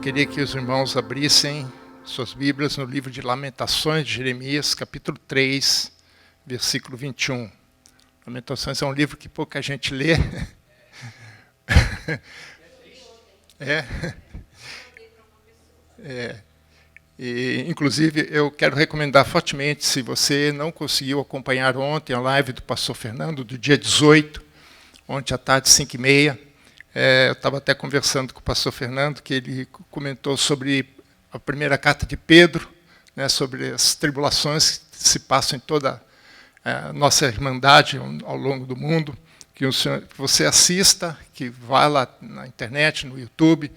queria que os irmãos abrissem suas Bíblias no livro de Lamentações de Jeremias, capítulo 3, versículo 21. Lamentações é um livro que pouca gente lê. E, inclusive, eu quero recomendar fortemente, se você não conseguiu acompanhar ontem a live do pastor Fernando, do dia 18, ontem à tarde, 5h30, eu estava até conversando com o pastor Fernando, que ele comentou sobre a primeira carta de Pedro, né, sobre as tribulações que se passam em toda a nossa irmandade ao longo do mundo, que você assista, que vá lá na internet, no YouTube,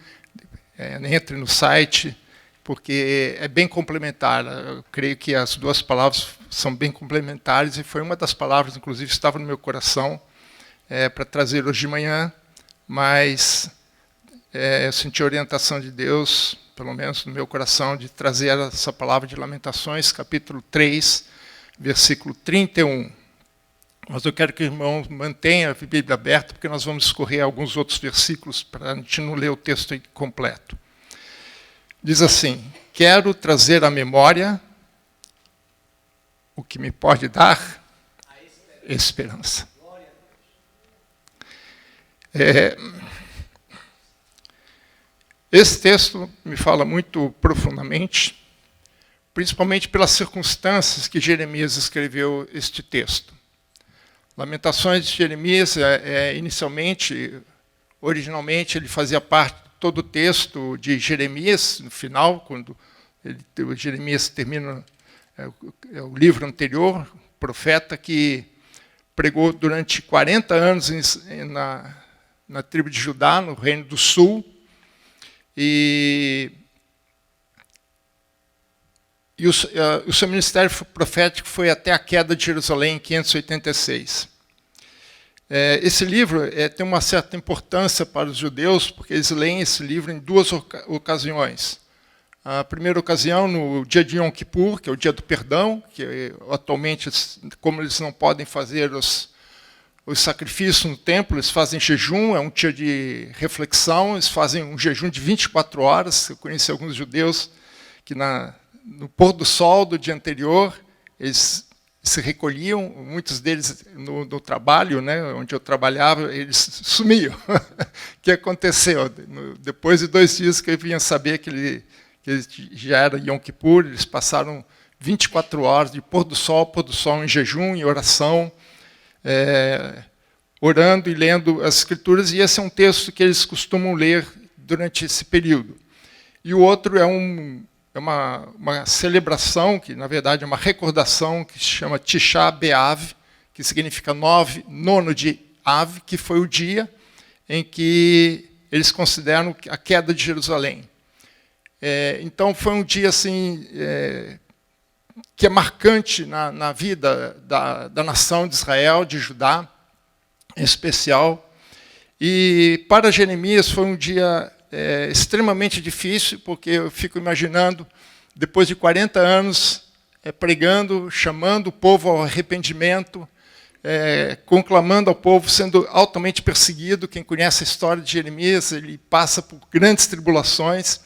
entre no site, porque é bem complementar. Eu creio que as duas palavras são bem complementares, e foi uma das palavras, inclusive, que estava no meu coração para trazer hoje de manhã, mas eu senti a orientação de Deus, pelo menos no meu coração, de trazer essa palavra de Lamentações, capítulo 3, versículo 31. Mas eu quero que o irmão mantenha a Bíblia aberta, porque nós vamos escorrer alguns outros versículos para a gente não ler o texto completo. Diz assim: quero trazer à memória o que me pode dar esperança. Esse texto me fala muito profundamente, principalmente pelas circunstâncias que Jeremias escreveu este texto. Lamentações de Jeremias, originalmente, ele fazia parte de todo o texto de Jeremias, no final, quando Jeremias termina o livro anterior, o profeta que pregou durante 40 anos na tribo de Judá, no Reino do Sul, e o seu ministério profético foi até a queda de Jerusalém em 586. Esse livro tem uma certa importância para os judeus, porque eles leem esse livro em duas ocasiões. A primeira ocasião, no dia de Yom Kippur, que é o dia do perdão, que atualmente, como eles não podem fazer os sacrifícios no templo, eles fazem jejum, é um dia de reflexão, eles fazem um jejum de 24 horas. Eu conheci alguns judeus que no pôr do sol do dia anterior, eles se recolhiam, muitos deles no trabalho, né, onde eu trabalhava, eles sumiam. O que aconteceu? Depois de 2 dias que eu vinha saber que já era Yom Kippur, eles passaram 24 horas de pôr do sol em jejum, em oração, orando e lendo as Escrituras, e esse é um texto que eles costumam ler durante esse período. E o outro é uma celebração, que na verdade é uma recordação, que se chama Tisha B'Av, que significa nono de Av, que foi o dia em que eles consideram a queda de Jerusalém. Então foi um dia assim, que é marcante na vida da nação de Israel, de Judá, em especial. E para Jeremias foi um dia extremamente difícil, porque eu fico imaginando, depois de 40 anos, pregando, chamando o povo ao arrependimento, conclamando ao povo, sendo altamente perseguido. Quem conhece a história de Jeremias, ele passa por grandes tribulações,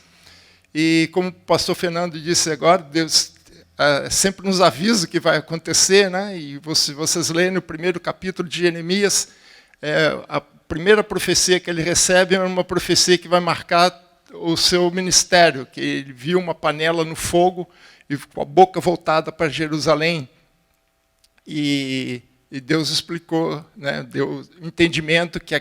e como o pastor Fernando disse agora, Deus sempre nos avisa o que vai acontecer, né? E vocês leem no primeiro capítulo de Jeremias, a primeira profecia que ele recebe é uma profecia que vai marcar o seu ministério, que ele viu uma panela no fogo e com a boca voltada para Jerusalém. E Deus explicou, né, deu entendimento que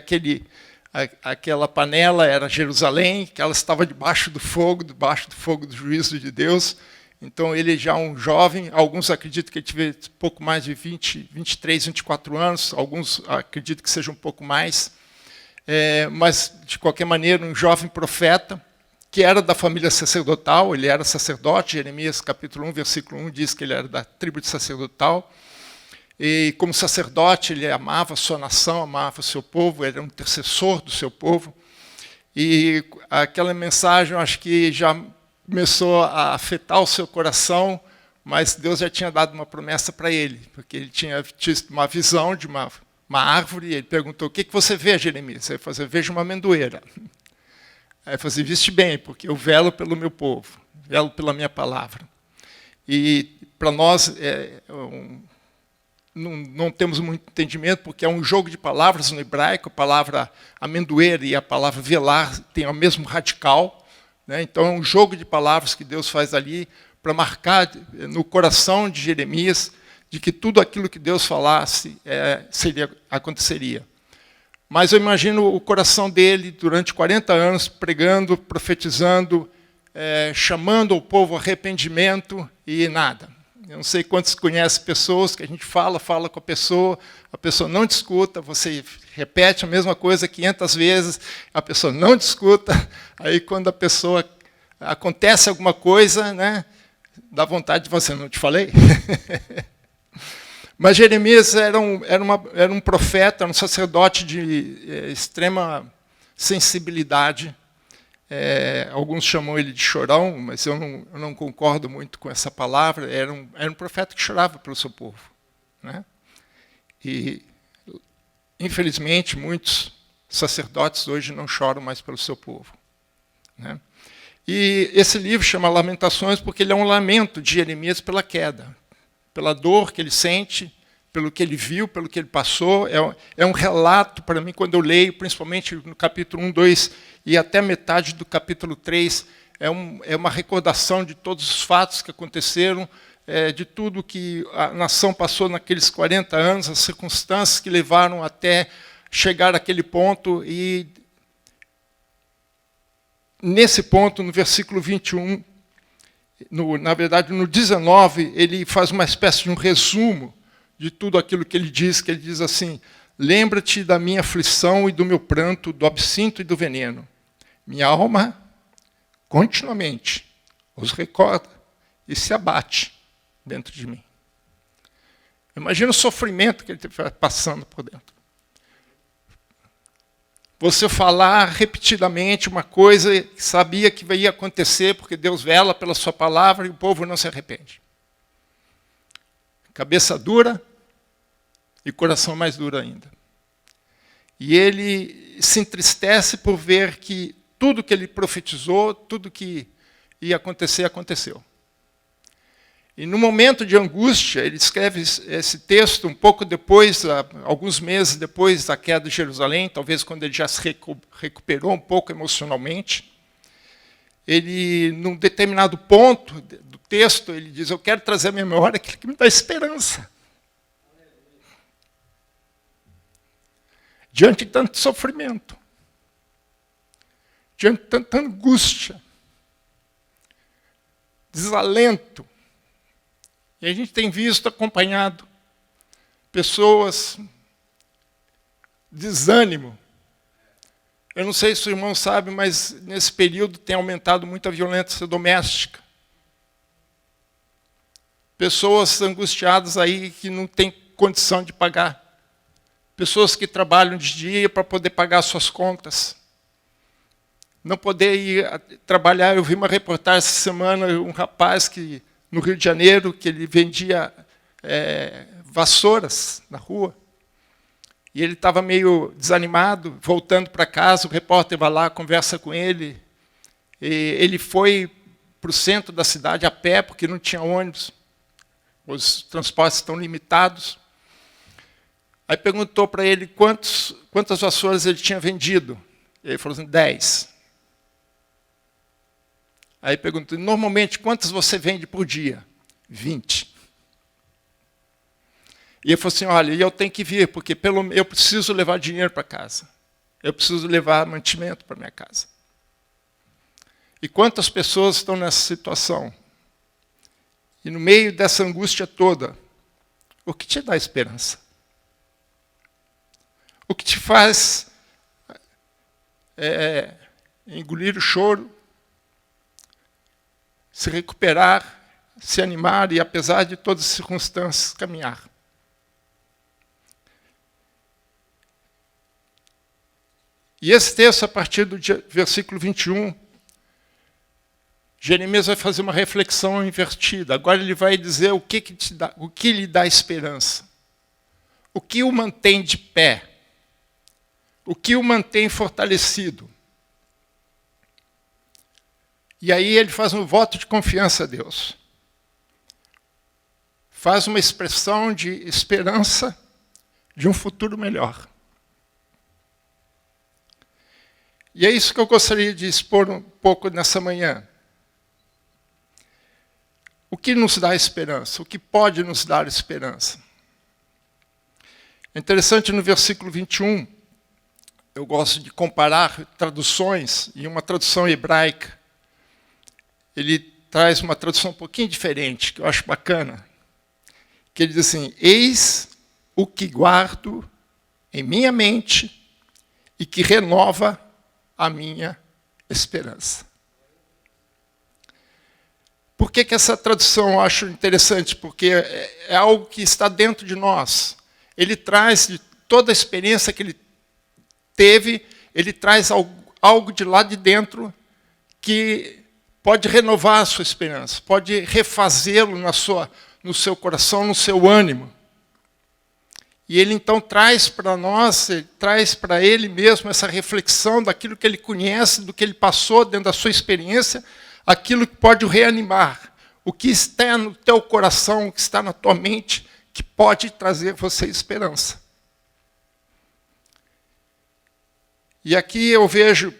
aquela panela era Jerusalém, que ela estava debaixo do fogo do juízo de Deus. Então, ele já um jovem, alguns acreditam que ele tivesse pouco mais de 23, 24 anos, alguns acreditam que seja um pouco mais, mas, de qualquer maneira, um jovem profeta, que era da família sacerdotal, ele era sacerdote. Jeremias, capítulo 1, versículo 1, diz que ele era da tribo de sacerdotal, e como sacerdote, ele amava a sua nação, amava o seu povo, era um intercessor do seu povo, e aquela mensagem, eu acho que já começou a afetar o seu coração, mas Deus já tinha dado uma promessa para ele, porque ele tinha tido uma visão de uma árvore, e ele perguntou: o que você vê, Jeremias? Ele falou: eu vejo uma amendoeira. Aí ele falou assim, viste bem, porque eu velo pelo meu povo, velo pela minha palavra. E para nós, não temos muito entendimento, porque é um jogo de palavras no hebraico, a palavra amendoeira e a palavra velar têm o mesmo radical, né? Então é um jogo de palavras que Deus faz ali para marcar no coração de Jeremias de que tudo aquilo que Deus falasse aconteceria. Mas eu imagino o coração dele durante 40 anos pregando, profetizando, chamando o povo ao arrependimento e nada. Eu não sei quantos conhecem pessoas que a gente fala com a pessoa não te escuta, você repete a mesma coisa 500 vezes, a pessoa não te escuta, aí quando a pessoa acontece alguma coisa, né, dá vontade de você, não te falei? Mas Jeremias era um profeta, um sacerdote de extrema sensibilidade. Alguns chamam ele de chorão, mas eu não concordo muito com essa palavra. Era um profeta que chorava pelo seu povo, né? E, infelizmente, muitos sacerdotes hoje não choram mais pelo seu povo, né? E esse livro chama Lamentações porque ele é um lamento de Jeremias pela queda, pela dor que ele sente, pelo que ele viu, pelo que ele passou. É um relato, para mim, quando eu leio, principalmente no capítulo 1, 2 e até metade do capítulo 3, é uma recordação de todos os fatos que aconteceram, de tudo que a nação passou naqueles 40 anos, as circunstâncias que levaram até chegar àquele ponto. E, nesse ponto, no versículo 21, na verdade, no 19, ele faz uma espécie de um resumo de tudo aquilo que ele diz assim, lembra-te da minha aflição e do meu pranto, do absinto e do veneno. Minha alma, continuamente, os recorda e se abate dentro de mim. Imagina o sofrimento que ele está passando por dentro. Você falar repetidamente uma coisa que sabia que ia acontecer, porque Deus vela pela sua palavra e o povo não se arrepende. Cabeça dura e coração mais duro ainda. E ele se entristece por ver que tudo que ele profetizou, tudo que ia acontecer, aconteceu. E no momento de angústia, ele escreve esse texto um pouco depois, alguns meses depois da queda de Jerusalém, talvez quando ele já se recuperou um pouco emocionalmente. Ele, num determinado ponto do texto, ele diz, eu quero trazer à memória aquilo que me dá esperança. Diante de tanto sofrimento, diante de tanta angústia, desalento. E a gente tem visto, acompanhado, pessoas, desânimo. Eu não sei se o irmão sabe, mas nesse período tem aumentado muito a violência doméstica. Pessoas angustiadas aí que não têm condição de pagar. Pessoas que trabalham de dia para poder pagar suas contas. Não poder ir trabalhar. Eu vi uma reportagem essa semana, um rapaz que, no Rio de Janeiro, que ele vendia vassouras na rua. E ele estava meio desanimado, voltando para casa, o repórter vai lá, conversa com ele. E ele foi para o centro da cidade a pé, porque não tinha ônibus. Os transportes estão limitados. Aí perguntou para ele quantas vassouras ele tinha vendido. E ele falou assim, 10. Aí perguntou, normalmente, quantas você vende por dia? 20. E ele falou assim, olha, eu tenho que vir, porque eu preciso levar dinheiro para casa. Eu preciso levar mantimento para minha casa. E quantas pessoas estão nessa situação? E no meio dessa angústia toda, o que te dá esperança? O que te faz engolir o choro, se recuperar, se animar e, apesar de todas as circunstâncias, caminhar. E esse texto, a partir do versículo 21, Jeremias vai fazer uma reflexão invertida. Agora ele vai dizer o que lhe dá esperança. O que o mantém de pé. O que o mantém fortalecido. E aí ele faz um voto de confiança a Deus. Faz uma expressão de esperança de um futuro melhor. E é isso que eu gostaria de expor um pouco nessa manhã. O que nos dá esperança? O que pode nos dar esperança? É interessante no versículo 21, eu gosto de comparar traduções, e uma tradução hebraica, ele traz uma tradução um pouquinho diferente, que eu acho bacana, que ele diz assim: eis o que guardo em minha mente e que renova a minha esperança. Por que essa tradução eu acho interessante? Porque é algo que está dentro de nós. Ele traz de toda a experiência que ele teve, ele traz algo de lá de dentro que pode renovar a sua esperança, pode refazê-lo no seu coração, no seu ânimo. E ele então traz para nós, traz para ele mesmo essa reflexão daquilo que ele conhece, do que ele passou dentro da sua experiência, aquilo que pode o reanimar, o que está no teu coração, o que está na tua mente, que pode trazer você esperança. E aqui eu vejo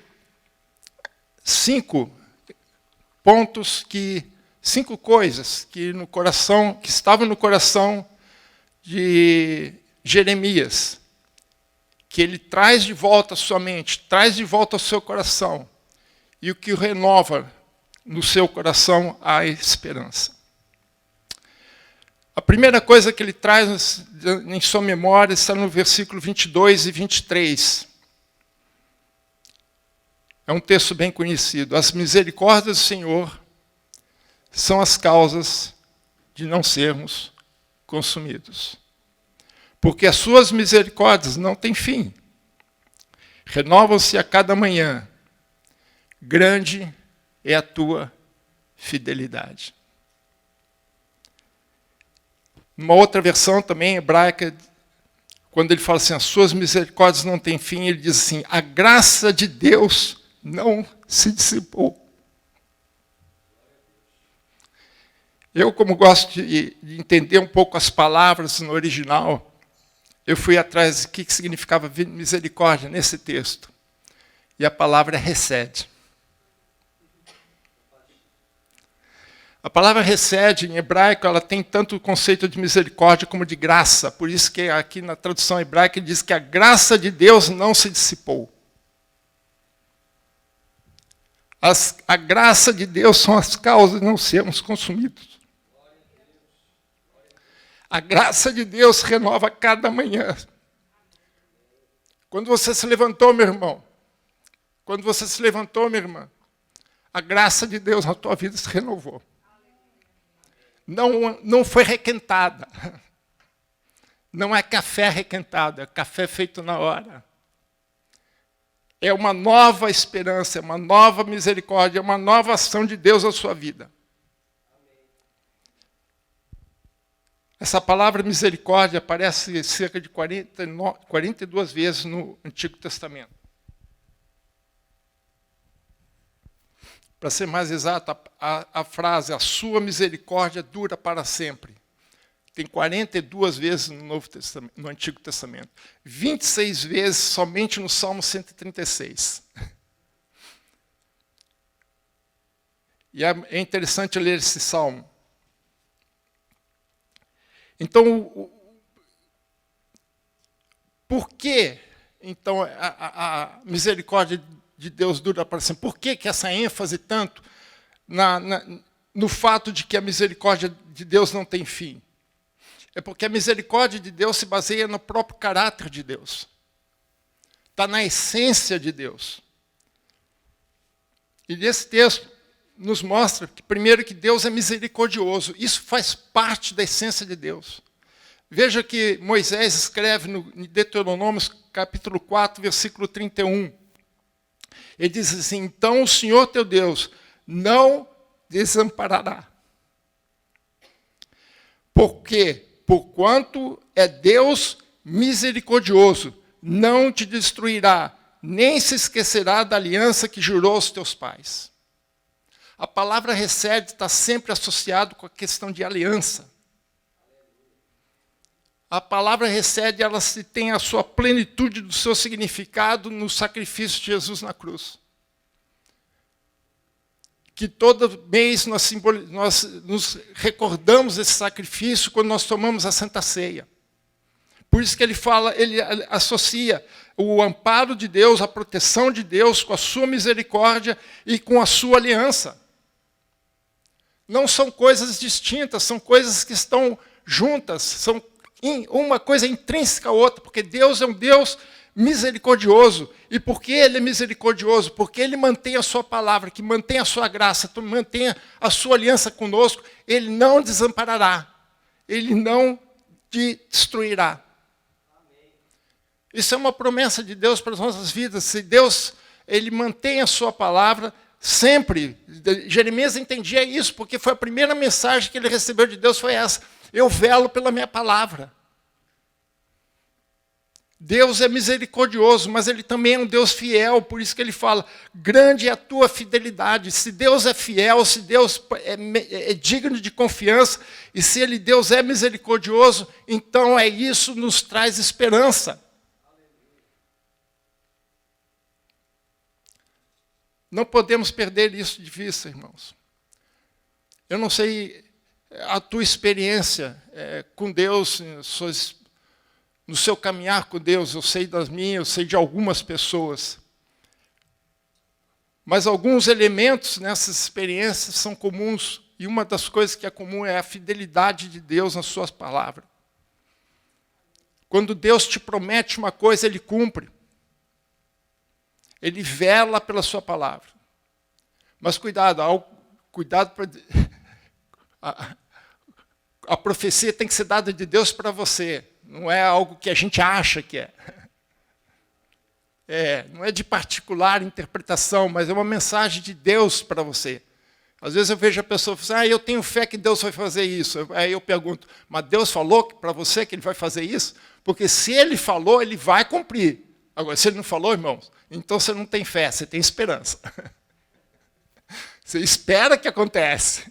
5 pontos, 5 coisas que estavam no coração de Jeremias, que ele traz de volta à sua mente, traz de volta ao seu coração, e o que renova no seu coração a esperança. A primeira coisa que ele traz em sua memória está no versículo 22 e 23. É um texto bem conhecido. As misericórdias do Senhor são as causas de não sermos consumidos. Porque as suas misericórdias não têm fim. Renovam-se a cada manhã. Grande é a tua fidelidade. Uma outra versão também hebraica, quando ele fala assim, as suas misericórdias não têm fim, ele diz assim, a graça de Deus não se dissipou. Eu, como gosto de entender um pouco as palavras no original, eu fui atrás do que significava misericórdia nesse texto. E a palavra é hesed. A palavra hesed, em hebraico, ela tem tanto o conceito de misericórdia como de graça. Por isso que aqui na tradução hebraica diz que a graça de Deus não se dissipou. A graça de Deus são as causas de não sermos consumidos. A graça de Deus renova cada manhã. Quando você se levantou, meu irmão, quando você se levantou, minha irmã, a graça de Deus na tua vida se renovou. Não foi requentada. Não é café requentado, é café feito na hora. É uma nova esperança, é uma nova misericórdia, é uma nova ação de Deus na sua vida. Essa palavra misericórdia aparece cerca de 42 vezes no Antigo Testamento. Para ser mais exato, a frase, a sua misericórdia dura para sempre. Tem 42 vezes no Antigo Testamento. 26 vezes somente no Salmo 136. E é interessante ler esse salmo. Então, por que então, a misericórdia de Deus dura para sempre? Por que essa ênfase tanto no fato de que a misericórdia de Deus não tem fim? É porque a misericórdia de Deus se baseia no próprio caráter de Deus. Está na essência de Deus. E nesse texto nos mostra que, primeiro, que Deus é misericordioso. Isso faz parte da essência de Deus. Veja que Moisés escreve no Deuteronômio, capítulo 4, versículo 31. Ele diz assim, então o Senhor teu Deus não desamparará. Por quê? Porquanto é Deus misericordioso, não te destruirá, nem se esquecerá da aliança que jurou aos teus pais. A palavra recede está sempre associado com a questão de aliança. A palavra recede, ela se tem a sua plenitude do seu significado no sacrifício de Jesus na cruz. Que todo mês nós nos recordamos desse sacrifício quando nós tomamos a Santa Ceia. Por isso que ele associa o amparo de Deus, a proteção de Deus com a sua misericórdia e com a sua aliança. Não são coisas distintas, são coisas que estão juntas, são uma coisa intrínseca à outra, porque Deus é um Deus misericordioso. E por que Ele é misericordioso? Porque Ele mantém a sua palavra, que mantém a sua graça, mantém a sua aliança conosco. Ele não desamparará. Ele não te destruirá. Isso é uma promessa de Deus para as nossas vidas. Se Deus ele mantém a sua palavra sempre. Jeremias entendia isso, porque foi a primeira mensagem que ele recebeu de Deus, foi essa. Eu velo pela minha palavra. Deus é misericordioso, mas Ele também é um Deus fiel, por isso que Ele fala, grande é a tua fidelidade. Se Deus é fiel, se Deus é digno de confiança, e se Deus é misericordioso, então isso nos traz esperança. Não podemos perder isso de vista, irmãos. Eu não sei a tua experiência com Deus, no seu caminhar com Deus, eu sei das minhas, eu sei de algumas pessoas. Mas alguns elementos nessas experiências são comuns, e uma das coisas que é comum é a fidelidade de Deus nas suas palavras. Quando Deus te promete uma coisa, Ele cumpre. Ele vela pela sua palavra. Mas cuidado para... A profecia tem que ser dada de Deus para você. Não é algo que a gente acha que é. Não é de particular interpretação, mas é uma mensagem de Deus para você. Às vezes eu vejo a pessoa falando, eu tenho fé que Deus vai fazer isso. Aí eu pergunto, mas Deus falou para você que Ele vai fazer isso? Porque se Ele falou, Ele vai cumprir. Agora, se Ele não falou, irmãos, então você não tem fé, você tem esperança. Você espera que aconteça.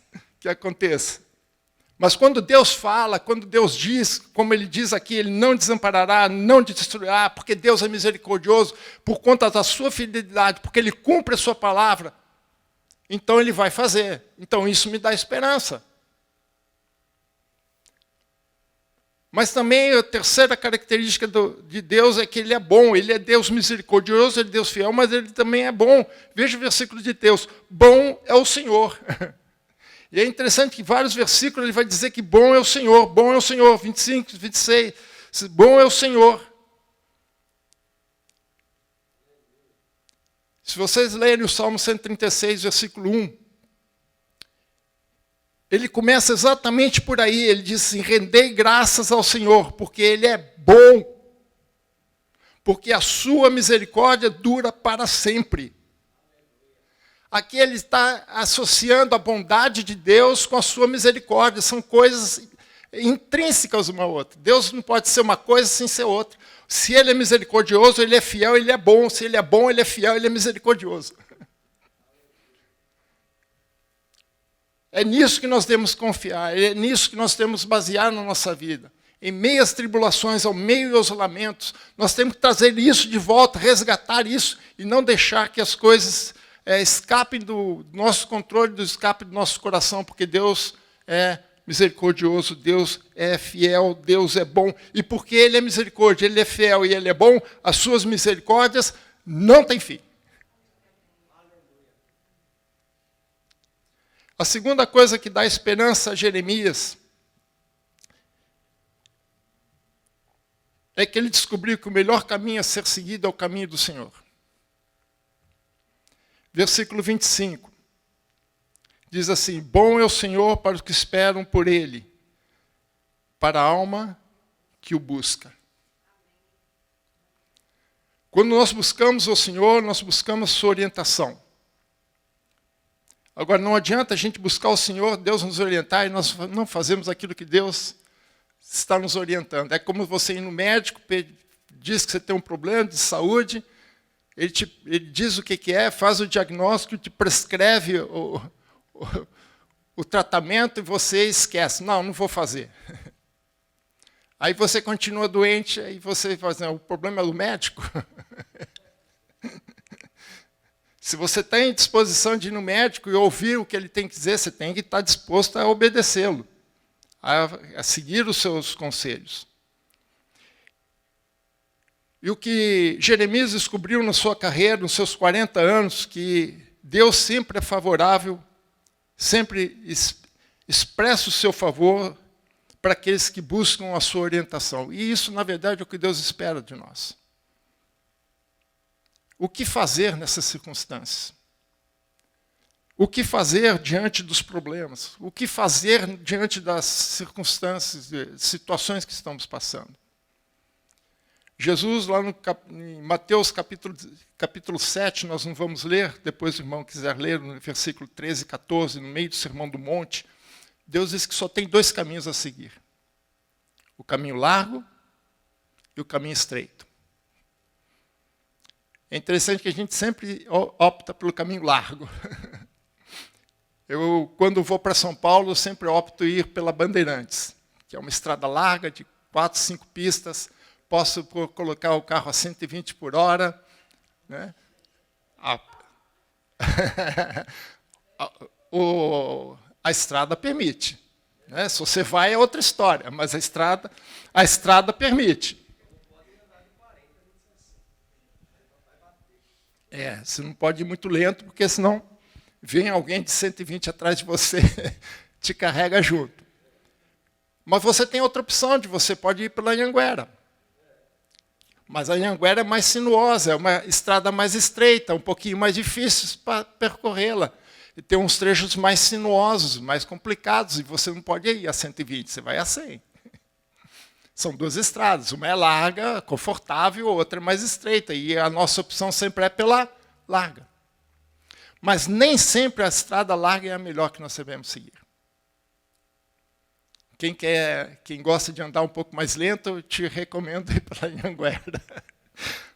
Mas quando Deus fala, quando Deus diz, como Ele diz aqui, Ele não desamparará, não te destruirá, porque Deus é misericordioso, por conta da sua fidelidade, porque Ele cumpre a sua palavra, então Ele vai fazer. Então isso me dá esperança. Mas também a terceira característica de Deus é que Ele é bom, Ele é Deus misericordioso, Ele é Deus fiel, mas Ele também é bom. Veja o versículo de Deus, bom é o Senhor. E é interessante que em vários versículos ele vai dizer que bom é o Senhor, 25, 26, bom é o Senhor. Se vocês lerem o Salmo 136, versículo 1, ele começa exatamente por aí, ele diz assim, rendei graças ao Senhor, porque Ele é bom, porque a sua misericórdia dura para sempre. Aqui ele está associando a bondade de Deus com a sua misericórdia. São coisas intrínsecas uma à outra. Deus não pode ser uma coisa sem ser outra. Se Ele é misericordioso, Ele é fiel, Ele é bom. Se Ele é bom, Ele é fiel, Ele é misericordioso. É nisso que nós temos que confiar. É nisso que nós temos que basear na nossa vida. Em meio às tribulações, ao meio aos lamentos, nós temos que trazer isso de volta, resgatar isso e não deixar que as coisas escape do nosso controle, escape do nosso coração, porque Deus é misericordioso, Deus é fiel, Deus é bom. E porque Ele é misericórdia, Ele é fiel e Ele é bom, as suas misericórdias não têm fim. A segunda coisa que dá esperança a Jeremias é que ele descobriu que o melhor caminho a ser seguido é o caminho do Senhor. Versículo 25, diz assim, bom é o Senhor para os que esperam por Ele, para a alma que o busca. Quando nós buscamos o Senhor, nós buscamos sua orientação. Agora, não adianta a gente buscar o Senhor, Deus nos orientar, e nós não fazemos aquilo que Deus está nos orientando. É como você ir no médico, diz que você tem um problema de saúde, ele diz o que é, faz o diagnóstico, te prescreve o tratamento e você esquece. Não vou fazer. Aí você continua doente, aí você fala assim, o problema é do médico. Se você tem disposição de ir no médico e ouvir o que ele tem que dizer, você tem que estar disposto a obedecê-lo, a seguir os seus conselhos. E o que Jeremias descobriu na sua carreira, nos seus 40 anos, que Deus sempre é favorável, sempre expressa o seu favor para aqueles que buscam a sua orientação. E isso, na verdade, é o que Deus espera de nós. O que fazer nessas circunstâncias? O que fazer diante dos problemas? O que fazer diante das circunstâncias, situações que estamos passando? Jesus, lá em Mateus capítulo 7, nós não vamos ler, depois o irmão quiser ler, no versículo 13 e 14, no meio do Sermão do Monte, Deus diz que só tem 2 caminhos a seguir. O caminho largo e o caminho estreito. É interessante que a gente sempre opta pelo caminho largo. Eu, quando vou para São Paulo, eu sempre opto ir pela Bandeirantes, que é uma estrada larga, de 4, 5 pistas. Posso colocar o carro a 120 por hora. Né? A estrada permite. Né? Se você vai, é outra história, mas a estrada permite. Você não pode ir muito lento, porque senão vem alguém de 120 atrás de você, te carrega junto. Mas você tem outra opção, você pode ir pela Anhanguera. Mas a Anhanguera é mais sinuosa, é uma estrada mais estreita, um pouquinho mais difícil para percorrê-la. E tem uns trechos mais sinuosos, mais complicados, e você não pode ir a 120, você vai a 100. São 2 estradas, uma é larga, confortável, a outra é mais estreita. E a nossa opção sempre é pela larga. Mas nem sempre a estrada larga é a melhor que nós devemos seguir. Quem gosta de andar um pouco mais lento, eu te recomendo ir para a Anhanguera.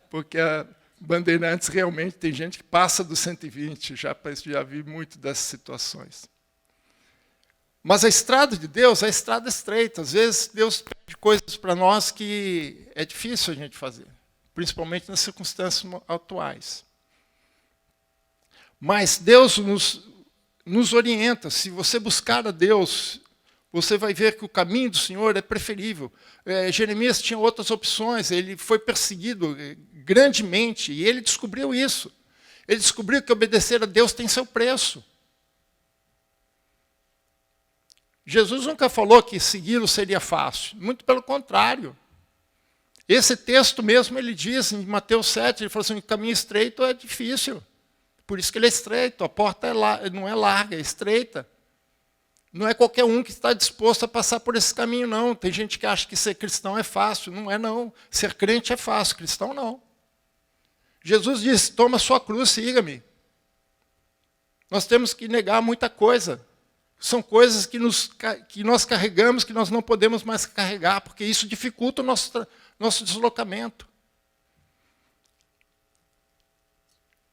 Porque a Bandeirantes realmente tem gente que passa dos 120, já vi muito dessas situações. Mas a estrada de Deus é a estrada estreita. Às vezes Deus pede coisas para nós que é difícil a gente fazer, principalmente nas circunstâncias atuais. Mas Deus nos orienta. Se você buscar a Deus, você vai ver que o caminho do Senhor é preferível. Jeremias tinha outras opções, ele foi perseguido grandemente, e ele descobriu isso. Ele descobriu que obedecer a Deus tem seu preço. Jesus nunca falou que segui-lo seria fácil, muito pelo contrário. Esse texto mesmo, ele diz em Mateus 7, ele falou assim, o caminho estreito é difícil, por isso que ele é estreito, a porta não é larga, é estreita. Não é qualquer um que está disposto a passar por esse caminho, não. Tem gente que acha que ser cristão é fácil, não é não. Ser crente é fácil, cristão não. Jesus disse, toma sua cruz, siga-me. Nós temos que negar muita coisa. São coisas que nós carregamos, que nós não podemos mais carregar, porque isso dificulta o nosso deslocamento.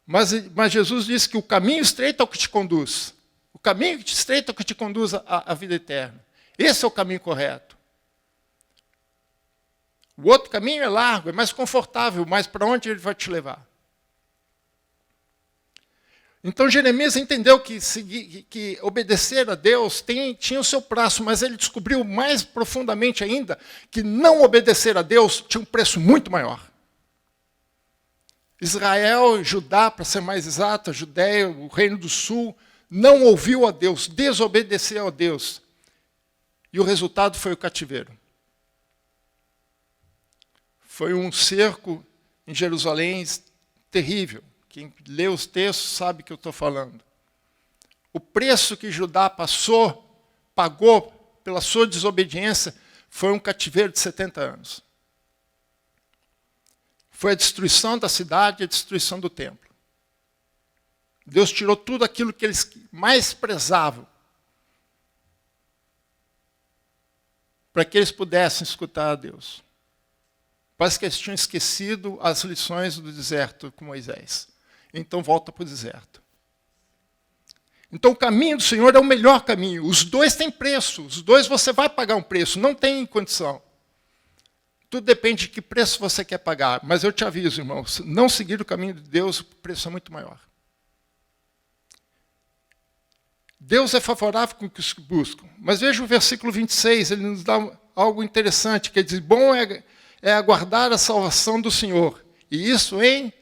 Mas Jesus disse que o caminho estreito é o que te conduz. O caminho estreito é o que te conduz à vida eterna. Esse é o caminho correto. O outro caminho é largo, é mais confortável, mas para onde ele vai te levar? Então Jeremias entendeu que obedecer a Deus tinha o seu preço, mas ele descobriu mais profundamente ainda que não obedecer a Deus tinha um preço muito maior. Israel, Judá, para ser mais exato, a Judéia, o Reino do Sul, não ouviu a Deus, desobedeceu a Deus. E o resultado foi o cativeiro. Foi um cerco em Jerusalém terrível. Quem lê os textos sabe o que eu estou falando. O preço que Judá pagou pela sua desobediência, foi um cativeiro de 70 anos. Foi a destruição da cidade e a destruição do templo. Deus tirou tudo aquilo que eles mais prezavam, para que eles pudessem escutar a Deus. Parece que eles tinham esquecido as lições do deserto com Moisés. Então volta para o deserto. Então, o caminho do Senhor é o melhor caminho. Os dois têm preço. Os dois você vai pagar um preço. Não tem condição. Tudo depende de que preço você quer pagar. Mas eu te aviso, irmão, se não seguir o caminho de Deus, o preço é muito maior. Deus é favorável com os que buscam. Mas veja o versículo 26, ele nos dá algo interessante, que ele diz, bom é aguardar a salvação do Senhor. E isso em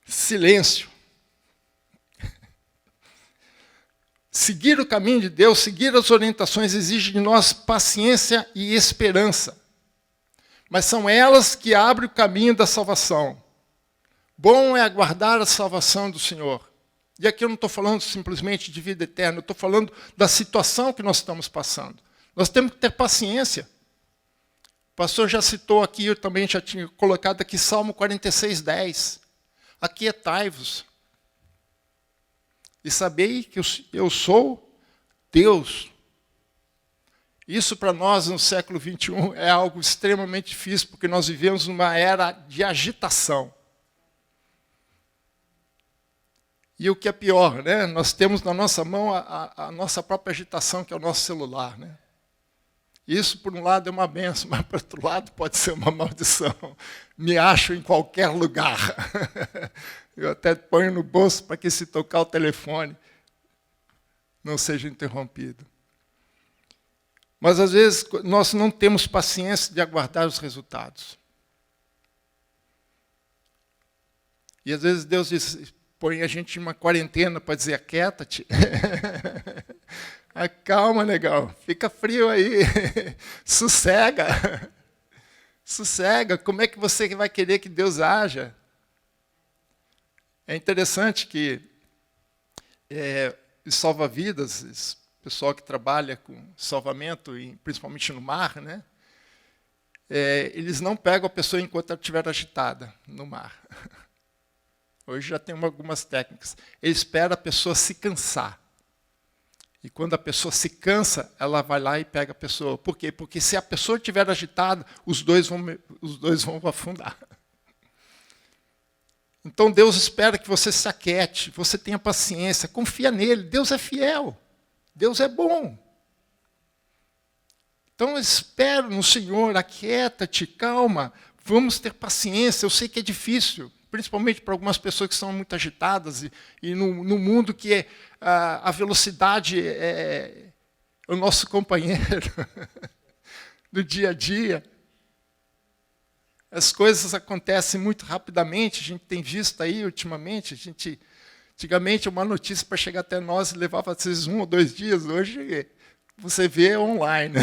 silêncio. Seguir o caminho de Deus, seguir as orientações, exige de nós paciência e esperança. Mas são elas que abrem o caminho da salvação. Bom é aguardar a salvação do Senhor. E aqui eu não estou falando simplesmente de vida eterna, eu estou falando da situação que nós estamos passando. Nós temos que ter paciência. O pastor já citou aqui, eu também já tinha colocado aqui, Salmo 46:10. Aquietai-vos. E sabei que eu sou Deus. Isso para nós no século XXI é algo extremamente difícil, porque nós vivemos numa era de agitação. E o que é pior, né? Nós temos na nossa mão a nossa própria agitação, que é o nosso celular. Né? Isso, por um lado, é uma bênção, mas, por outro lado, pode ser uma maldição. Me acho em qualquer lugar. Eu até ponho no bolso para que, se tocar o telefone, não seja interrompido. Mas, às vezes, nós não temos paciência de aguardar os resultados. E, às vezes, Deus diz, põe a gente em uma quarentena para dizer, aquieta-te. Calma, negão, fica frio aí. Sossega. Sossega. Como é que você vai querer que Deus haja? É interessante que os salva-vidas, esse pessoal que trabalha com salvamento, principalmente no mar, né? Eles não pegam a pessoa enquanto ela estiver agitada no mar. Hoje já tem algumas técnicas. Eles esperam a pessoa se cansar. E quando a pessoa se cansa, ela vai lá e pega a pessoa. Por quê? Porque se a pessoa estiver agitada, os dois vão afundar. Então Deus espera que você se aquiete, você tenha paciência, confia nele. Deus é fiel, Deus é bom. Então espera no Senhor, aquieta-te, calma, vamos ter paciência. Eu sei que é difícil, principalmente para algumas pessoas que são muito agitadas e no mundo que a velocidade é o nosso companheiro do dia a dia. As coisas acontecem muito rapidamente, a gente tem visto aí ultimamente, antigamente uma notícia para chegar até nós levava às vezes 1 ou 2 dias, hoje você vê online.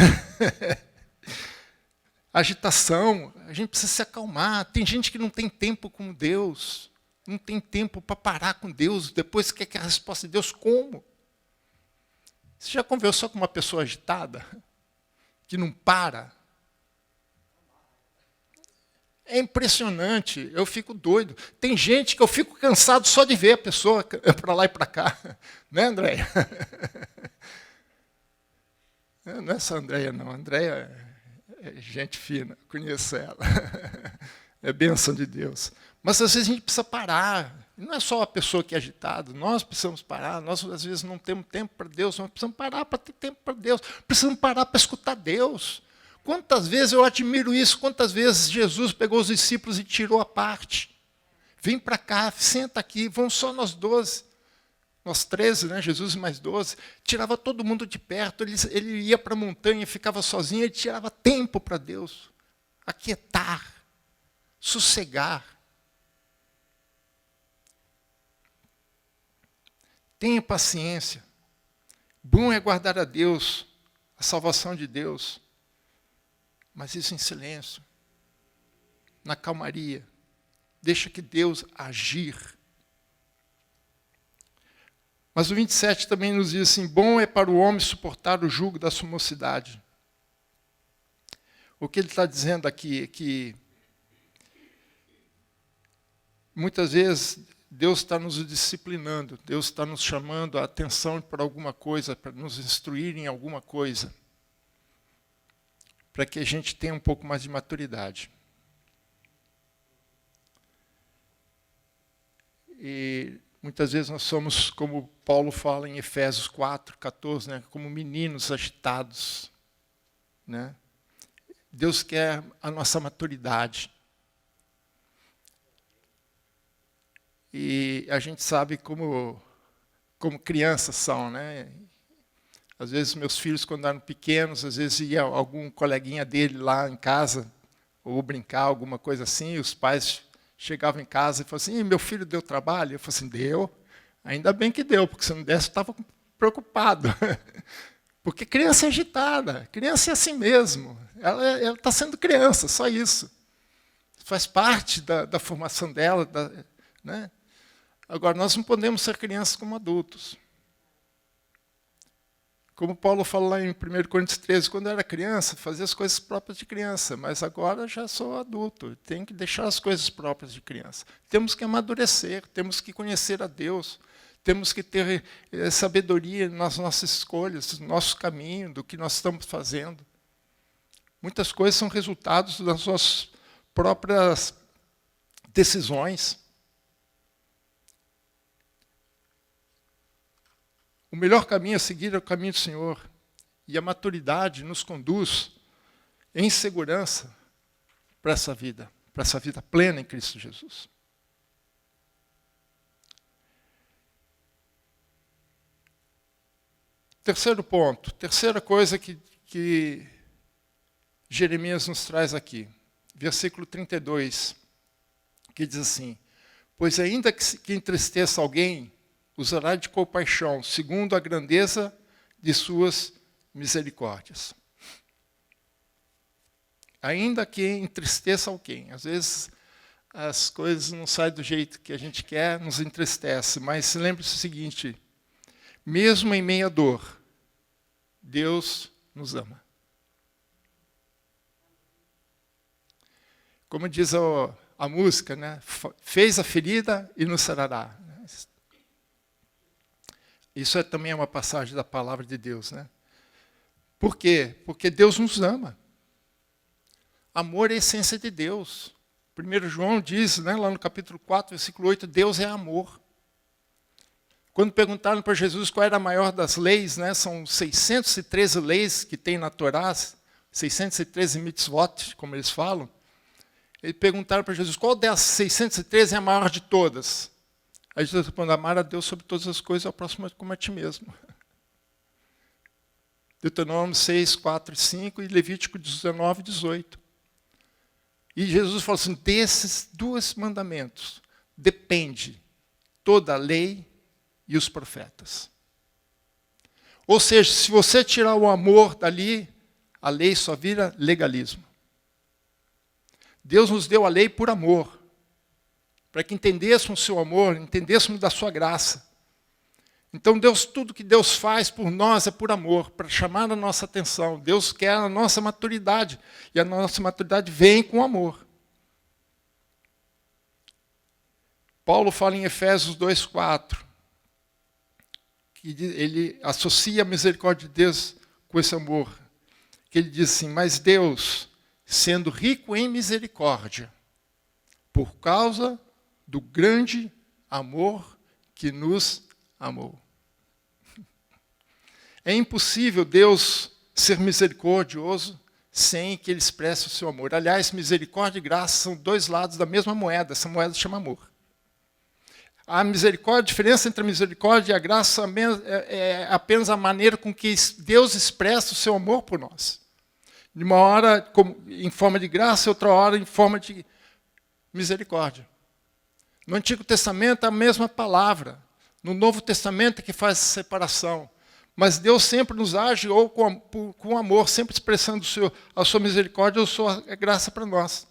Agitação, a gente precisa se acalmar. Tem gente que não tem tempo com Deus, não tem tempo para parar com Deus, depois quer que a resposta de Deus, como? Você já conversou com uma pessoa agitada, que não para? É impressionante, eu fico doido. Tem gente que eu fico cansado só de ver a pessoa para lá e para cá. Né, Andréia? Não é só a Andréia, não. A Andréia é gente fina, conheço ela. É bênção de Deus. Mas às vezes a gente precisa parar. Não é só a pessoa que é agitada, nós precisamos parar. Nós às vezes não temos tempo para Deus, nós precisamos parar para ter tempo para Deus. Precisamos parar para escutar Deus. Quantas vezes eu admiro isso, quantas vezes Jesus pegou os discípulos e tirou a parte. Vem para cá, senta aqui, vamos só nós 12. Nós 13, né? Jesus e mais 12. Tirava todo mundo de perto, ele ia para a montanha, ficava sozinho, ele tirava tempo para Deus. Aquietar, sossegar. Tenha paciência. Bom é guardar a Deus, a salvação de Deus. Mas isso em silêncio, na calmaria. Deixa que Deus agir. Mas o 27 também nos diz assim, bom é para o homem suportar o jugo da sua mocidade. O que ele está dizendo aqui é que muitas vezes Deus está nos disciplinando, Deus está nos chamando a atenção para alguma coisa, para nos instruir em alguma coisa, para que a gente tenha um pouco mais de maturidade. E Muitas vezes nós somos, como Paulo fala em Efésios 4:14, né, como meninos agitados, né? Deus quer a nossa maturidade. E a gente sabe como crianças são, né? Às vezes meus filhos, quando eram pequenos, às vezes ia algum coleguinha dele lá em casa, ou brincar, alguma coisa assim, e os pais chegavam em casa e falavam assim: meu filho deu trabalho? Eu falei assim: deu. Ainda bem que deu, porque se não desse eu estava preocupado. Porque criança é agitada, criança é assim mesmo. Ela está sendo criança, só isso. Faz parte da formação dela, né? Agora, nós não podemos ser crianças como adultos. Como Paulo fala lá em 1 Coríntios 13, quando eu era criança, fazia as coisas próprias de criança, mas agora já sou adulto, tenho que deixar as coisas próprias de criança. Temos que amadurecer, temos que conhecer a Deus, temos que ter sabedoria nas nossas escolhas, no nosso caminho, do que nós estamos fazendo. Muitas coisas são resultados das nossas próprias decisões. O melhor caminho a seguir é o caminho do Senhor. E a maturidade nos conduz em segurança para essa vida plena em Cristo Jesus. Terceiro ponto, terceira coisa que Jeremias nos traz aqui. Versículo 32, que diz assim: pois ainda que entristeça alguém, usará de compaixão, segundo a grandeza de suas misericórdias. Ainda que entristeça alguém. Às vezes as coisas não saem do jeito que a gente quer, nos entristece. Mas lembre-se o seguinte: mesmo em meio à dor, Deus nos ama. Como diz a música, né? Fez a ferida e nos sarará. Isso também é uma passagem da palavra de Deus, né? Por quê? Porque Deus nos ama. Amor é a essência de Deus. 1 João diz, né, lá no capítulo 4, versículo 8, Deus é amor. Quando perguntaram para Jesus qual era a maior das leis, né, são 613 leis que tem na Torá, 613 mitzvot, como eles falam. Eles perguntaram para Jesus, qual dessas 613 é a maior de todas? Aí Jesus responde: amar a Deus sobre todas as coisas, ao próximo como a ti mesmo. Deuteronômio 6, 4 e 5 e Levítico 19, 18. E Jesus falou assim: desses dois mandamentos depende toda a lei e os profetas. Ou seja, se você tirar o amor dali, a lei só vira legalismo. Deus nos deu a lei por amor, para que entendêssemos o seu amor, entendêssemos da sua graça. Então, tudo que Deus faz por nós é por amor, para chamar a nossa atenção. Deus quer a nossa maturidade, e a nossa maturidade vem com amor. Paulo fala em Efésios 2:4, que ele associa a misericórdia de Deus com esse amor, que ele diz assim: mas Deus, sendo rico em misericórdia, por causa do grande amor que nos amou. É impossível Deus ser misericordioso sem que Ele expresse o seu amor. Aliás, misericórdia e graça são dois lados da mesma moeda. Essa moeda chama amor. A diferença entre a misericórdia e a graça é apenas a maneira com que Deus expressa o seu amor por nós. De uma hora em forma de graça, outra hora em forma de misericórdia. No Antigo Testamento é a mesma palavra. No Novo Testamento é que faz essa separação. Mas Deus sempre nos age ou com amor, sempre expressando a sua misericórdia ou a sua graça para nós.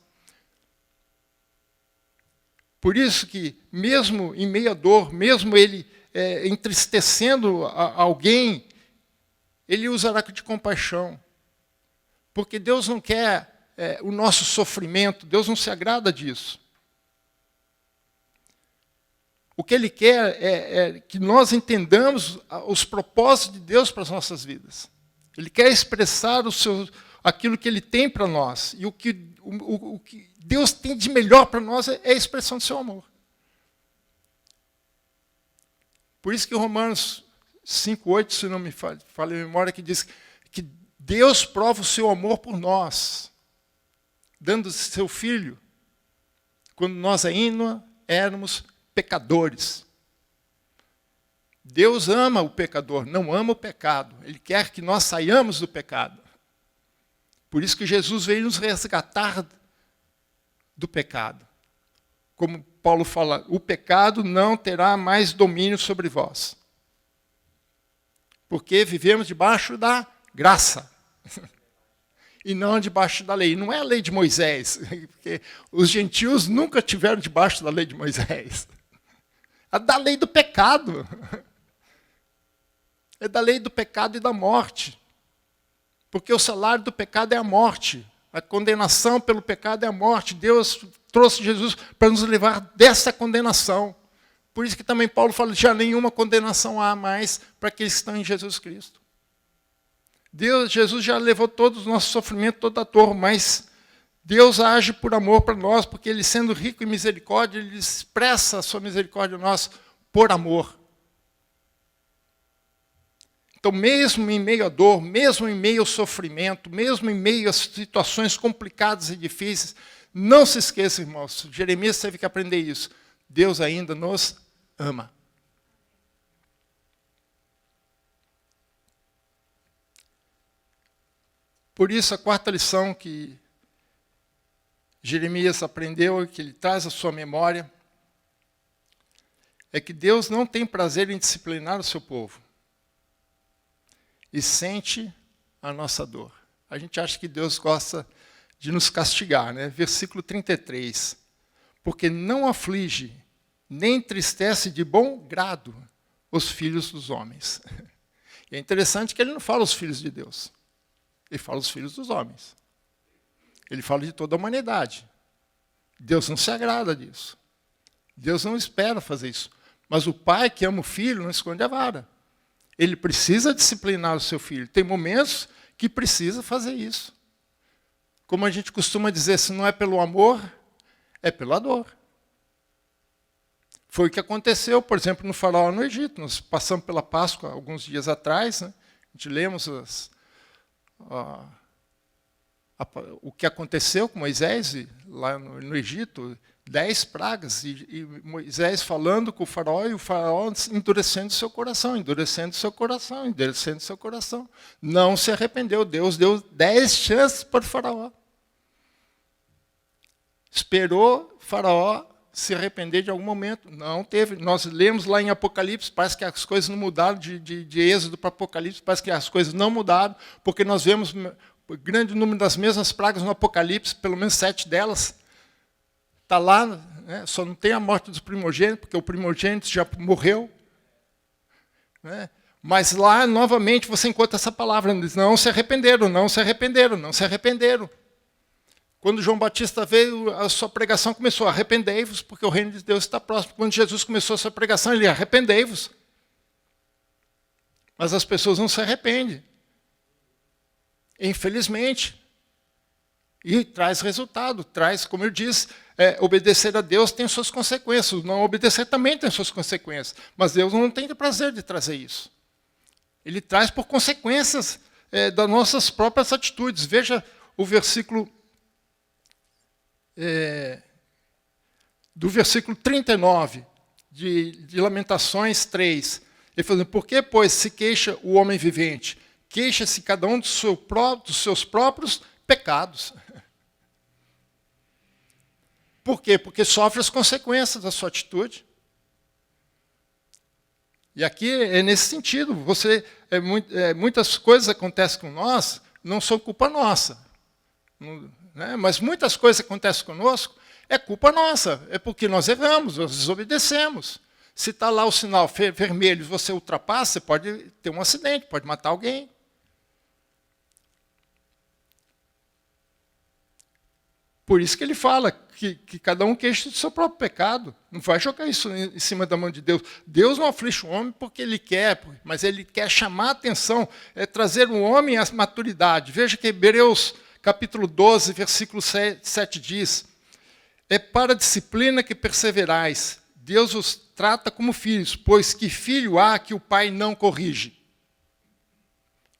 Por isso que, mesmo em meio à dor, mesmo ele entristecendo alguém, ele usará de compaixão. Porque Deus não quer o nosso sofrimento, Deus não se agrada disso. O que Ele quer é que nós entendamos os propósitos de Deus para as nossas vidas. Ele quer expressar aquilo que Ele tem para nós. E o que Deus tem de melhor para nós é a expressão do seu amor. Por isso que Romanos 5:8, se não me falha a memória, que diz que Deus prova o seu amor por nós, dando seu Filho, quando nós ainda éramos pecadores. Deus ama o pecador, não ama o pecado. Ele quer que nós saiamos do pecado. Por isso que Jesus veio nos resgatar do pecado. Como Paulo fala, o pecado não terá mais domínio sobre vós. Porque vivemos debaixo da graça. E não debaixo da lei. Não é a lei de Moisés. Porque os gentios nunca tiveram debaixo da lei de Moisés. É da lei do pecado. É da lei do pecado e da morte. Porque o salário do pecado é a morte. A condenação pelo pecado é a morte. Deus trouxe Jesus para nos livrar dessa condenação. Por isso que também Paulo fala que já nenhuma condenação há mais para aqueles que estão em Jesus Cristo. Jesus já levou todo o nosso sofrimento, toda a dor, mas Deus age por amor para nós, porque Ele, sendo rico em misericórdia, Ele expressa a sua misericórdia a nós por amor. Então, mesmo em meio à dor, mesmo em meio ao sofrimento, mesmo em meio a situações complicadas e difíceis, não se esqueça, irmãos, Jeremias teve que aprender isso. Deus ainda nos ama. Por isso, a quarta lição que Jeremias aprendeu, que ele traz à sua memória, é que Deus não tem prazer em disciplinar o seu povo. E sente a nossa dor. A gente acha que Deus gosta de nos castigar, né? Versículo 33. Porque não aflige, nem entristece de bom grado os filhos dos homens. E é interessante que ele não fala os filhos de Deus. Ele fala os filhos dos homens. Ele fala de toda a humanidade. Deus não se agrada disso. Deus não espera fazer isso. Mas o pai que ama o filho não esconde a vara. Ele precisa disciplinar o seu filho. Tem momentos que precisa fazer isso. Como a gente costuma dizer, se não é pelo amor, é pela dor. Foi o que aconteceu, por exemplo, no faraó no Egito. Nós passamos pela Páscoa alguns dias atrás, né? A gente lemos o que aconteceu com Moisés lá no Egito, 10 pragas, e Moisés falando com o faraó, e o faraó endurecendo seu coração, endurecendo seu coração, endurecendo seu coração. Não se arrependeu. Deus deu 10 chances para o faraó. Esperou o faraó se arrepender de algum momento. Não teve. Nós lemos lá em Apocalipse, parece que as coisas não mudaram, de Êxodo para Apocalipse, parece que as coisas não mudaram, porque nós vemos o grande número das mesmas pragas no Apocalipse, pelo menos 7 delas. Está lá, né? Só não tem a morte dos primogênitos, porque o primogênito já morreu. Né? Mas lá, novamente, você encontra essa palavra, diz, não se arrependeram, não se arrependeram, não se arrependeram. Quando João Batista veio, a sua pregação começou, arrependei-vos, porque o reino de Deus está próximo. Quando Jesus começou a sua pregação, ele arrependei-vos. Mas as pessoas não se arrependem. Infelizmente. E traz resultado, traz, como eu disse, obedecer a Deus tem suas consequências, não obedecer também tem suas consequências, mas Deus não tem prazer de trazer isso. Ele traz por consequências das nossas próprias atitudes. Veja o versículo, do versículo 39, de Lamentações 3. Ele fala, por que, pois, se queixa o homem vivente? Queixa-se cada um dos seus próprios pecados. Por quê? Porque sofre as consequências da sua atitude. E aqui é nesse sentido. Muitas coisas acontecem com nós, não são culpa nossa. Né? Mas muitas coisas acontecem conosco, é culpa nossa. É porque nós erramos, nós desobedecemos. Se está lá o sinal vermelho e você ultrapassa, você pode ter um acidente, pode matar alguém. Por isso que ele fala que cada um queixa do seu próprio pecado. Não vai jogar isso em cima da mão de Deus. Deus não aflige o homem porque ele quer, mas ele quer chamar a atenção, trazer o homem à maturidade. Veja que Hebreus capítulo 12, versículo 7 diz, é para a disciplina que perseverais, Deus os trata como filhos, pois que filho há que o pai não corrige?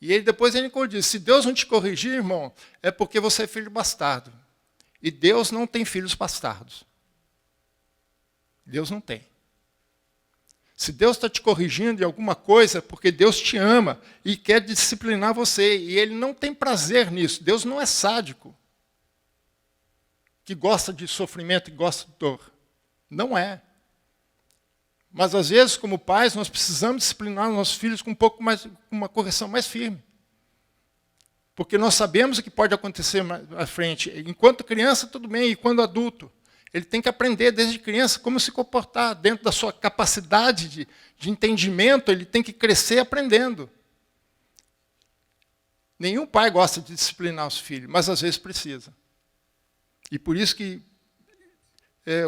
E depois ele diz, se Deus não te corrigir, irmão, é porque você é filho bastardo. E Deus não tem filhos bastardos. Deus não tem. Se Deus está te corrigindo em alguma coisa, é porque Deus te ama e quer disciplinar você. E Ele não tem prazer nisso. Deus não é sádico, que gosta de sofrimento e gosta de dor. Não é. Mas, às vezes, como pais, nós precisamos disciplinar os nossos filhos com um pouco mais, com uma correção mais firme. Porque nós sabemos o que pode acontecer mais à frente. Enquanto criança, tudo bem, e quando adulto. Ele tem que aprender desde criança como se comportar. Dentro da sua capacidade de entendimento, ele tem que crescer aprendendo. Nenhum pai gosta de disciplinar os filhos, mas às vezes precisa. E por isso que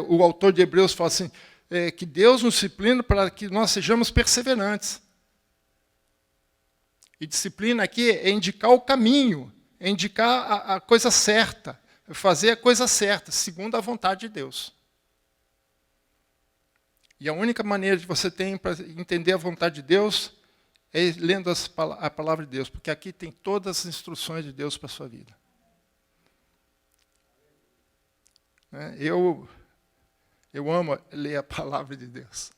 o autor de Hebreus fala assim, que Deus nos disciplina para que nós sejamos perseverantes. E disciplina aqui é indicar o caminho, é indicar a coisa certa. Fazer a coisa certa, segundo a vontade de Deus. E a única maneira que você tem para entender a vontade de Deus é lendo a palavra de Deus, porque aqui tem todas as instruções de Deus para a sua vida. Eu amo ler a palavra de Deus.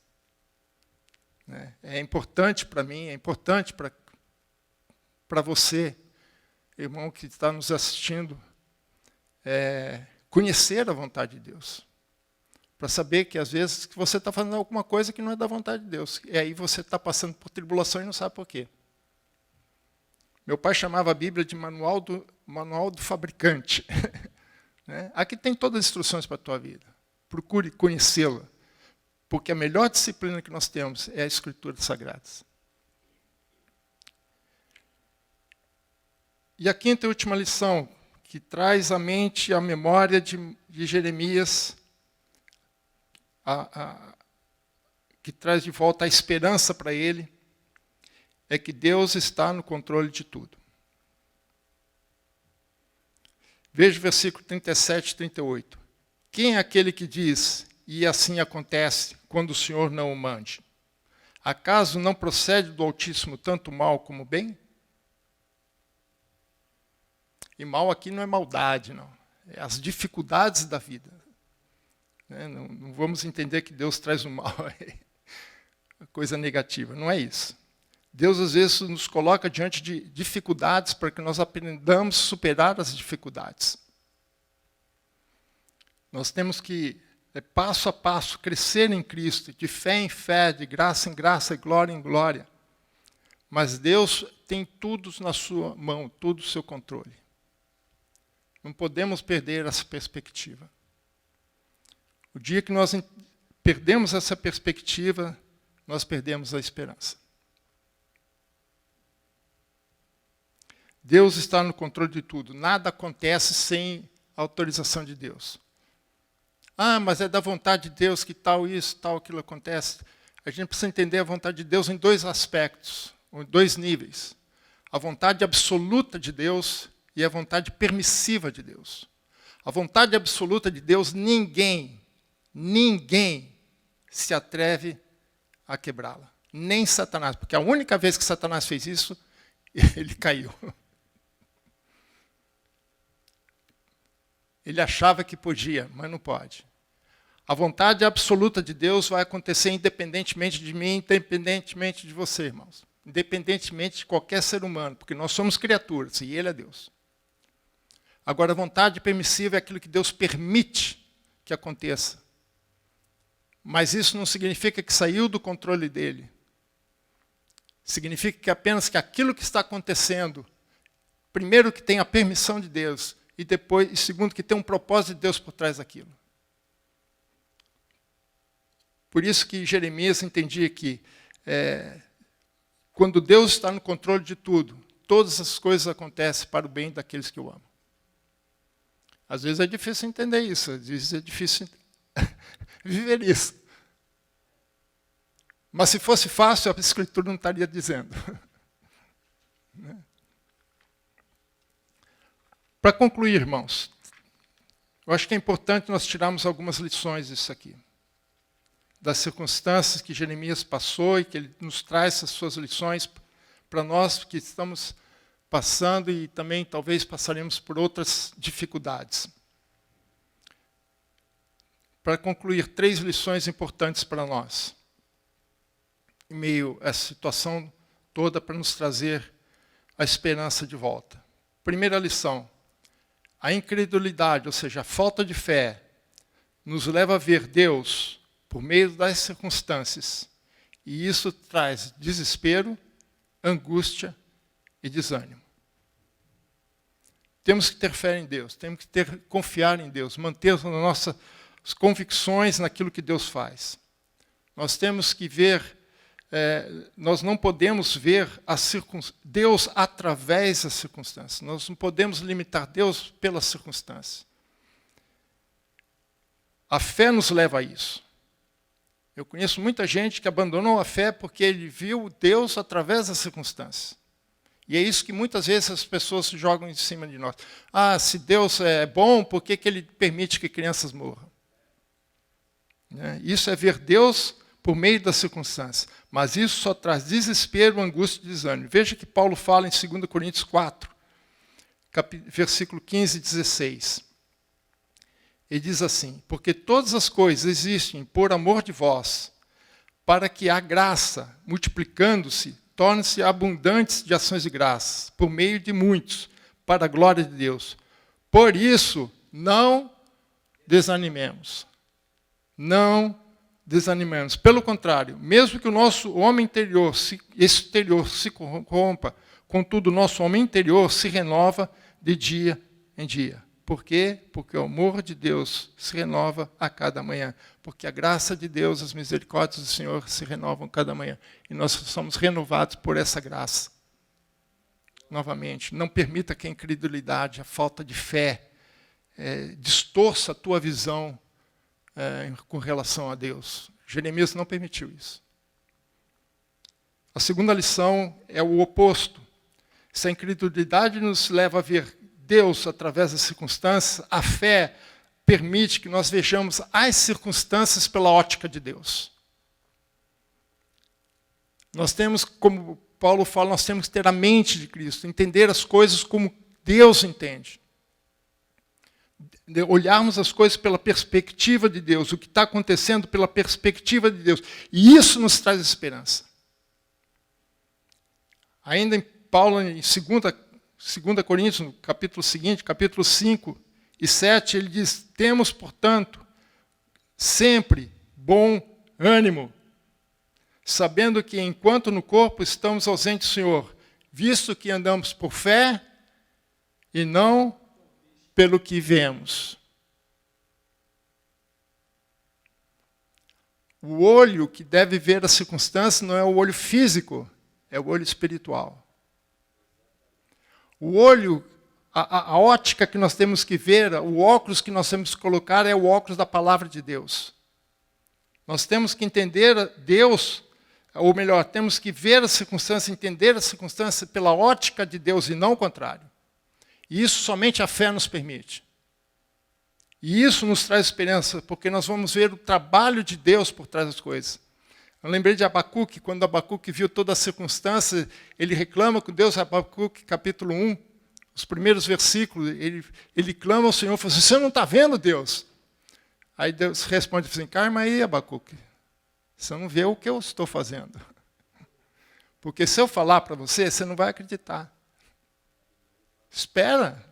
É importante para mim, é importante para você, irmão que está nos assistindo, conhecer a vontade de Deus. Para saber que, às vezes, você está fazendo alguma coisa que não é da vontade de Deus. E aí você está passando por tribulação e não sabe por quê. Meu pai chamava a Bíblia de manual do fabricante. Aqui tem todas as instruções para a tua vida. Procure conhecê-la. Porque a melhor disciplina que nós temos é a Escritura Sagradas. E a quinta e última lição, que traz à mente, à memória de Jeremias, que traz de volta a esperança para ele, é que Deus está no controle de tudo. Veja o versículo 37 e 38. Quem é aquele que diz, e assim acontece, quando o Senhor não o mande? Acaso não procede do Altíssimo tanto mal como bem? E mal aqui não é maldade, não. É as dificuldades da vida. Não vamos entender que Deus traz o mal, coisa negativa. Não é isso. Deus, às vezes, nos coloca diante de dificuldades para que nós aprendamos a superar as dificuldades. Nós temos que, passo a passo, crescer em Cristo, de fé em fé, de graça em graça, de glória em glória. Mas Deus tem tudo na sua mão, tudo no seu controle. Não podemos perder essa perspectiva. O dia que nós perdemos essa perspectiva, nós perdemos a esperança. Deus está no controle de tudo. Nada acontece sem a autorização de Deus. Ah, mas é da vontade de Deus que tal isso, tal aquilo acontece. A gente precisa entender a vontade de Deus em dois aspectos, em dois níveis. A vontade absoluta de Deus e a vontade permissiva de Deus. A vontade absoluta de Deus, ninguém se atreve a quebrá-la. Nem Satanás, porque a única vez que Satanás fez isso, ele caiu. Ele achava que podia, mas não pode. A vontade absoluta de Deus vai acontecer independentemente de mim, independentemente de você, irmãos. Independentemente de qualquer ser humano, porque nós somos criaturas e Ele é Deus. Agora, a vontade permissiva é aquilo que Deus permite que aconteça. Mas isso não significa que saiu do controle dele. Significa que apenas que aquilo que está acontecendo, primeiro que tem a permissão de Deus, e segundo que tem um propósito de Deus por trás daquilo. Por isso que Jeremias entendia que quando Deus está no controle de tudo, todas as coisas acontecem para o bem daqueles que o amam. Às vezes é difícil entender isso, às vezes é difícil viver isso. Mas se fosse fácil, a Escritura não estaria dizendo. Para concluir, irmãos, eu acho que é importante nós tirarmos algumas lições disso aqui. das circunstâncias que Jeremias passou e que ele nos traz as suas lições para nós que estamos passando e também talvez passaremos por outras dificuldades. Para concluir, 3 lições importantes para nós, em meio a essa situação toda, para nos trazer a esperança de volta. Primeira lição, a incredulidade, ou seja, a falta de fé, nos leva a ver Deus por meio das circunstâncias, e isso traz desespero, angústia e desânimo. Temos que ter fé em Deus, temos que confiar em Deus, manter as nossas convicções naquilo que Deus faz. Nós temos que ver, nós não podemos ver Deus através das circunstâncias. Nós não podemos limitar Deus pelas circunstâncias. A fé nos leva a isso. Eu conheço muita gente que abandonou a fé porque ele viu Deus através das circunstâncias. E é isso que muitas vezes as pessoas jogam em cima de nós. Ah, se Deus é bom, por que Ele permite que crianças morram? Isso é ver Deus por meio das circunstâncias. Mas isso só traz desespero, angústia e desânimo. Veja que Paulo fala em 2 Coríntios 4, versículo 15 e 16. Ele diz assim, porque todas as coisas existem por amor de vós, para que a graça, multiplicando-se, torne-se abundantes de ações de graças, por meio de muitos, para a glória de Deus. Por isso, não desanimemos. Não desanimemos. Pelo contrário, mesmo que o nosso homem exterior se corrompa, contudo, o nosso homem interior se renova de dia em dia. Por quê? Porque o amor de Deus se renova a cada manhã. Porque a graça de Deus, as misericórdias do Senhor se renovam cada manhã. E nós somos renovados por essa graça. Novamente, não permita que a incredulidade, a falta de fé, distorça a tua visão com relação a Deus. Jeremias não permitiu isso. A segunda lição é o oposto. Se a incredulidade nos leva a ver Deus através das circunstâncias, a fé permite que nós vejamos as circunstâncias pela ótica de Deus. Nós temos, como Paulo fala, nós temos que ter a mente de Cristo, entender as coisas como Deus entende. Olharmos as coisas pela perspectiva de Deus, o que está acontecendo pela perspectiva de Deus. E isso nos traz esperança. Ainda em Paulo, em 2 Coríntios, no capítulo seguinte, capítulo 5 e 7, ele diz, temos, portanto, sempre bom ânimo, sabendo que enquanto no corpo estamos ausentes do Senhor, visto que andamos por fé e não pelo que vemos. O olho que deve ver a circunstância não é o olho físico, é o olho espiritual. O olho, a ótica que nós temos que ver, o óculos que nós temos que colocar é o óculos da palavra de Deus. Nós temos que entender Deus, ou melhor, temos que ver a circunstância, entender a circunstância pela ótica de Deus e não o contrário. E isso somente a fé nos permite. E isso nos traz esperança, porque nós vamos ver o trabalho de Deus por trás das coisas. Eu lembrei de Abacuque, quando Abacuque viu toda a circunstância, ele reclama com Deus, Abacuque capítulo 1, os primeiros versículos, ele clama ao Senhor e fala assim, você não está vendo, Deus? Aí Deus responde assim, calma aí, Abacuque, você não vê o que eu estou fazendo. Porque se eu falar para você, você não vai acreditar. Espera,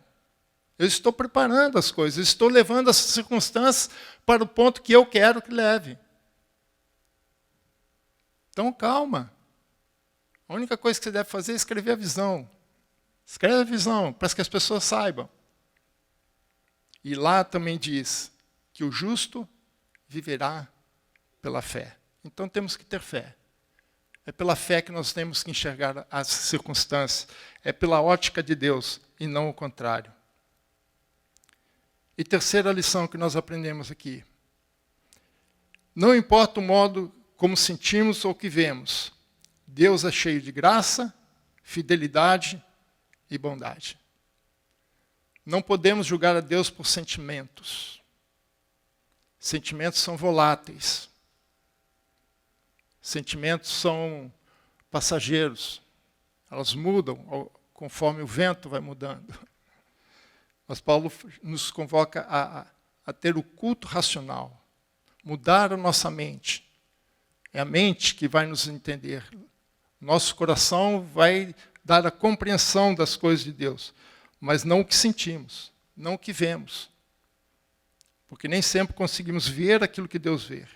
eu estou preparando as coisas, eu estou levando as circunstâncias para o ponto que eu quero que leve. Então, calma. A única coisa que você deve fazer é escrever a visão. Escreve a visão, para que as pessoas saibam. E lá também diz que o justo viverá pela fé. Então, temos que ter fé. É pela fé que nós temos que enxergar as circunstâncias. É pela ótica de Deus e não o contrário. E terceira lição que nós aprendemos aqui. Não importa o modo como sentimos ou que vemos, Deus é cheio de graça, fidelidade e bondade. Não podemos julgar a Deus por sentimentos. Sentimentos são voláteis. Sentimentos são passageiros. Elas mudam conforme o vento vai mudando. Mas Paulo nos convoca a ter o culto racional, mudar a nossa mente. É a mente que vai nos entender. Nosso coração vai dar a compreensão das coisas de Deus, mas não o que sentimos, não o que vemos. Porque nem sempre conseguimos ver aquilo que Deus vê.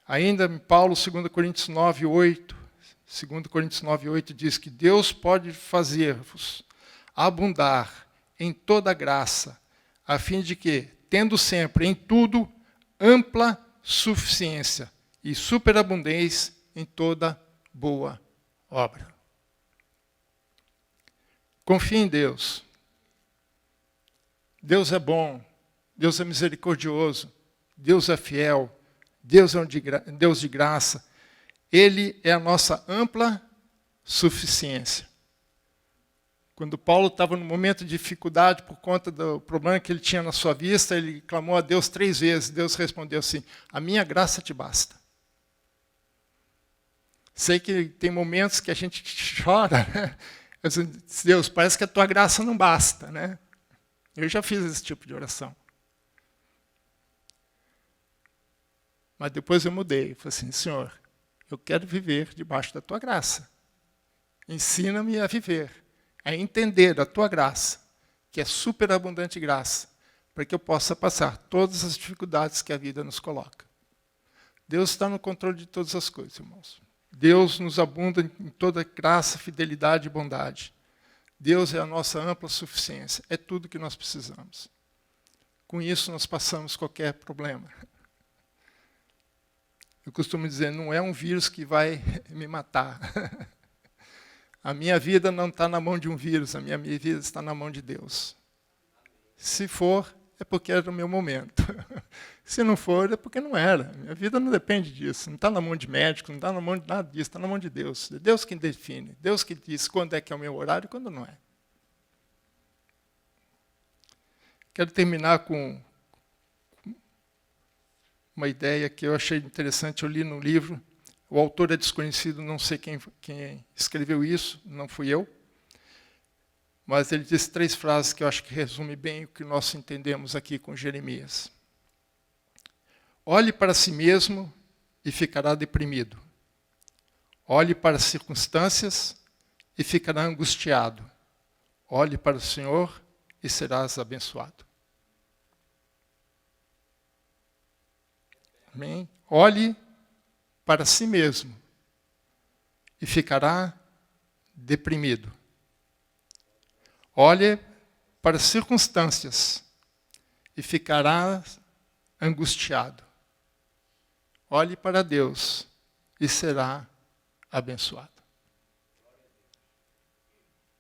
Ainda em Paulo, 2 Coríntios 9:8, 2 Coríntios 9:8 diz que Deus pode fazer-vos abundar em toda graça, a fim de que, tendo sempre em tudo ampla suficiência e superabundez em toda boa obra. Confie em Deus. Deus é bom, Deus é misericordioso, Deus é fiel, Deus é um Deus de graça. Ele é a nossa ampla suficiência. Quando Paulo estava num momento de dificuldade por conta do problema que ele tinha na sua vista, ele clamou a Deus 3 vezes. Deus respondeu assim: a minha graça te basta. Sei que tem momentos que a gente chora, né? Eu disse, Deus, parece que a tua graça não basta, né? Eu já fiz esse tipo de oração. Mas depois eu mudei. Falei assim, Senhor, eu quero viver debaixo da tua graça. Ensina-me a viver, a entender a tua graça, que é superabundante graça, para que eu possa passar todas as dificuldades que a vida nos coloca. Deus está no controle de todas as coisas, irmãos. Deus nos abunda em toda graça, fidelidade e bondade. Deus é a nossa ampla suficiência. É tudo que nós precisamos. Com isso, nós passamos qualquer problema. Eu costumo dizer, não é um vírus que vai me matar. A minha vida não está na mão de um vírus, a minha vida está na mão de Deus. Se for, é porque era o meu momento. Se não for, é porque não era. Minha vida não depende disso. Não está na mão de médico, não está na mão de nada disso, está na mão de Deus. É Deus quem define. Deus que diz quando é que é o meu horário e quando não é. Quero terminar com uma ideia que eu achei interessante. Eu li no livro. O autor é desconhecido, não sei quem escreveu isso, não fui eu. Mas ele disse 3 frases que eu acho que resumem bem o que nós entendemos aqui com Jeremias. Olhe para si mesmo e ficará deprimido. Olhe para as circunstâncias e ficará angustiado. Olhe para o Senhor e serás abençoado. Amém? Olhe para si mesmo e ficará deprimido. Olhe para as circunstâncias e ficará angustiado. Olhe para Deus e será abençoado.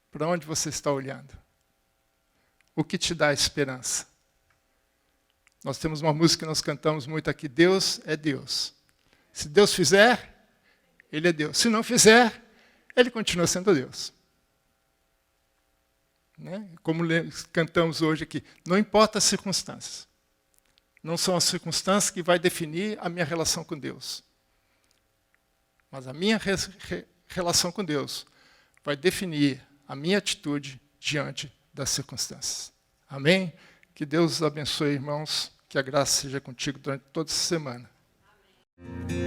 Para onde você está olhando? O que te dá esperança? Nós temos uma música que nós cantamos muito aqui, Deus é Deus. Se Deus fizer, Ele é Deus. Se não fizer, Ele continua sendo Deus. Né? Como cantamos hoje aqui, não importa as circunstâncias. Não são as circunstâncias que vai definir a minha relação com Deus. Mas a minha relação com Deus vai definir a minha atitude diante das circunstâncias. Amém? Que Deus os abençoe, irmãos. Que a graça seja contigo durante toda essa semana. Amém.